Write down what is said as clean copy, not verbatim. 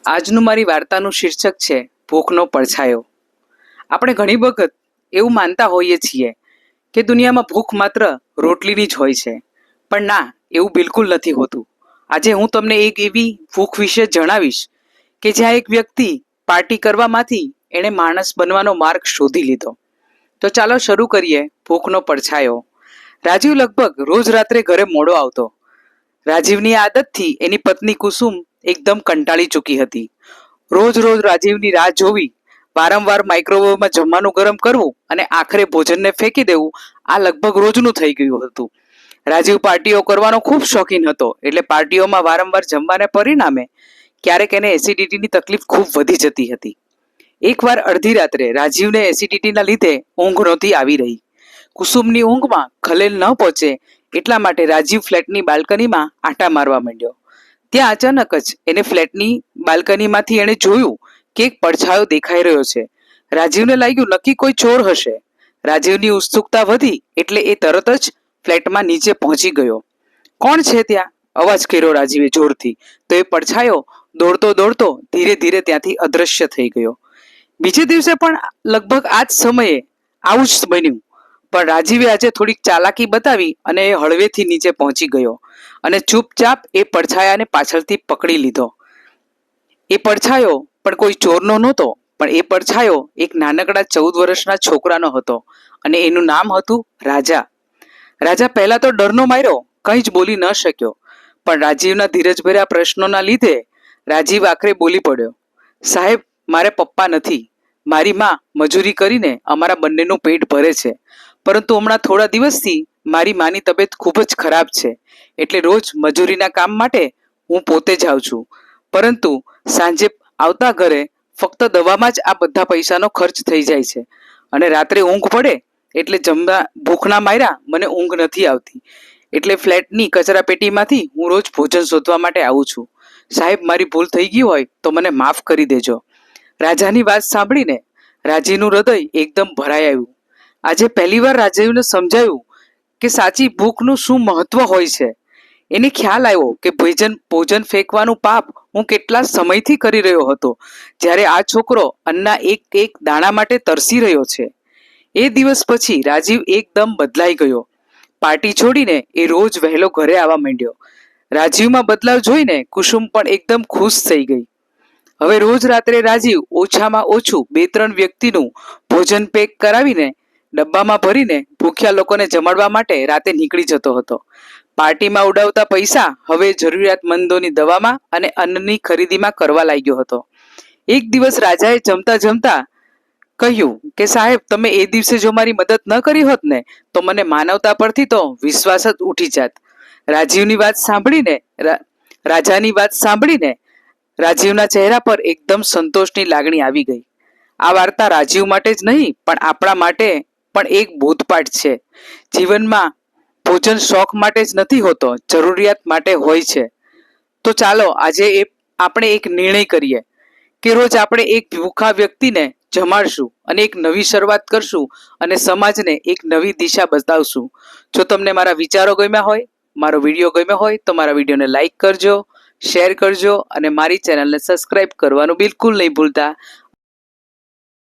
આજનું મારી વાર્તાનું શીર્ષક છે ભૂખનો પડછાયો. આપણે ઘણી વખત એવું માનતા હોઈએ છીએ કે દુનિયામાં ભૂખ માત્ર રોટલીની જ હોય છે, પણ ના, એવું બિલકુલ નથી હોતું. આજે હું તમને એક એવી ભૂખ વિશે જણાવીશ કે જ્યાં એક વ્યક્તિ પાર્ટી કરવામાંથી એણે માણસ બનવાનો માર્ગ શોધી લીધો. તો ચાલો શરૂ કરીએ. ભૂખનો પડછાયો. રાજીવ લગભગ રોજ રાત્રે ઘરે મોડો આવતો. રાજીવની આદતથી એની પત્ની કુસુમ એકદમ કંટાળી ચૂકી હતી. રોજ રોજ રાજીવની રાહ જોવી, વારંવાર માઇક્રોવેવમાં જમવાનું ગરમ કરવું અને આખરે ભોજનને ફેંકી દેવું, આ લગભગ રોજનું થઈ ગયું હતું. રાજીવ પાર્ટીઓ કરવાનો ખૂબ શોખીન હતો, એટલે પાર્ટીઓમાં વારંવાર જમવાને પરિણામે ક્યારેક એને એસિડિટીની તકલીફ ખૂબ વધી જતી હતી. એકવાર અડધી રાત્રે રાજીવને એસિડિટીના લીધે ઊંઘ નહોતી આવી રહી. કુસુમની ઊંઘમાં ખલેલ ન પહોંચે એટલા માટે રાજીવ ફ્લેટની બાલ્કનીમાં આંટા મારવા માંડ્યો. ત્યાં અચાનક જ એને ફ્લેટની બાલ્કનીમાંથી એણે જોયું કે એક પડછાયો દેખાઈ રહ્યો છે. રાજીવને લાગ્યું નક્કી કોઈ ચોર હશે. રાજીવની ઉત્સુકતા વધી એટલે એ તરત જ ફ્લેટમાં નીચે પહોંચી ગયો. કોણ છે ત્યાં? અવાજ કર્યો રાજીવે જોરથી. તો એ પડછાયો દોડતો દોડતો ધીરે ધીરે ત્યાંથી અદ્રશ્ય થઈ ગયો. બીજે દિવસે પણ લગભગ આ જ સમયે આવું જ બન્યું, પણ રાજીવે આજે થોડીક ચાલાકી બતાવી અને એ હળવેથી નીચે પહોંચી ગયો અને ચૂપચાપ એ પડછાયાને પાછળથી પકડી લીધો. એ પડછાયો પણ કોઈ ચોરનો નહોતો, પણ એ પડછાયો એક નાનકડા 14 વર્ષના છોકરાનો હતો અને એનું નામ હતું રાજા. રાજા પહેલા તો ડરનો માર્યો કંઈ જ બોલી ન શક્યો, પણ રાજીવના ધીરજભર્યા પ્રશ્નોના લીધે રાજીવ આખરે બોલી પડ્યો. સાહેબ, મારે પપ્પા નથી. મારી માં મજૂરી કરીને અમારા બંનેનું પેટ ભરે છે, પરંતુ હમણાં થોડા દિવસથી મારી માની તબિયત ખૂબ જ ખરાબ છે, એટલે રોજ મજૂરીના કામ માટે હું પોતે જાઉં છું, પરંતુ સાંજે આવતા ઘરે ફક્ત દવામાં જ આ બધા પૈસાનો ખર્ચ થઈ જાય છે અને રાત્રે ઊંઘ પડે એટલે જમવા ભૂખના માર્યા મને ઊંઘ નથી આવતી, એટલે ફ્લેટની કચરાપેટીમાંથી હું રોજ ભોજન શોધવા માટે આવું છું. સાહેબ, મારી ભૂલ થઈ ગઈ હોય તો મને માફ કરી દેજો. રાજાની વાત સાંભળીને રાજીવનું હૃદય એકદમ ભરાઈ આવ્યું. આજે પહેલીવાર રાજીવને સમજાયું કે સાચી ભૂખનું શું મહત્વ હોય છે. એને ખ્યાલ આવ્યો કે ભોજન ફેંકવાનું પાપ હું કેટલા સમયથી કરી રહ્યો હતો, જ્યારે આ છોકરો અન્નના એક એક દાણા માટે તરસી રહ્યો છે. એ દિવસ પછી રાજીવ એકદમ બદલાઈ ગયો. પાર્ટી છોડીને એ રોજ વહેલો ઘરે આવવા માંડ્યો. રાજીવમાં બદલાવ જોઈને કુસુમ પણ એકદમ ખુશ થઈ ગઈ. હવે રોજ રાત્રે રાજીવ ઓછામાં ઓછું 2-3 વ્યક્તિનું ભોજન પેક કરાવીને ડબ્બામાં ભરીને ભૂખ્યા લોકોને જમાડવા માટે રાતે નીકળી જતો હતો. પાર્ટીમાં ઉડાવતા પૈસા હવે જરૂરિયાતમંદોની દવામાં અને અન્નની ખરીદીમાં કરવા લાગ્યો હતો. એક દિવસ રાજાએ જમતા જમતા કહ્યું કે સાહેબ, તમે એ દિવસે જો મારી મદદ ન કરી હોત ને તો મને માનવતા પરથી તો વિશ્વાસ જ ઉઠી જાત. રાજાની વાત સાંભળીને રાજીવના ચહેરા પર એકદમ સંતોષની લાગણી આવી ગઈ. આ વાર્તા રાજીવ માટે જ નહીં પણ આપણા માટે પણ એક બોધપાઠ છે. જીવનમાં ભોજન શોખ માટે જ નથી હોતો, જરૂરિયાત માટે હોય છે. તો ચાલો આજે આપણે એક નિર્ણય કરીએ કે રોજ આપણે એક ભૂખા વ્યક્તિને જમાડશું અને એક નવી શરૂઆત કરશું અને સમાજને એક નવી દિશા બતાવશું. જો તમને મારા વિચારો ગમ્યા હોય, મારો વિડીયો ગમ્યો હોય તો મારા વિડીયોને લાઈક કરજો, શેર કરજો અને મારી ચેનલને સબસ્ક્રાઇબ કરવાનું બિલકુલ નહીં ભૂલતા.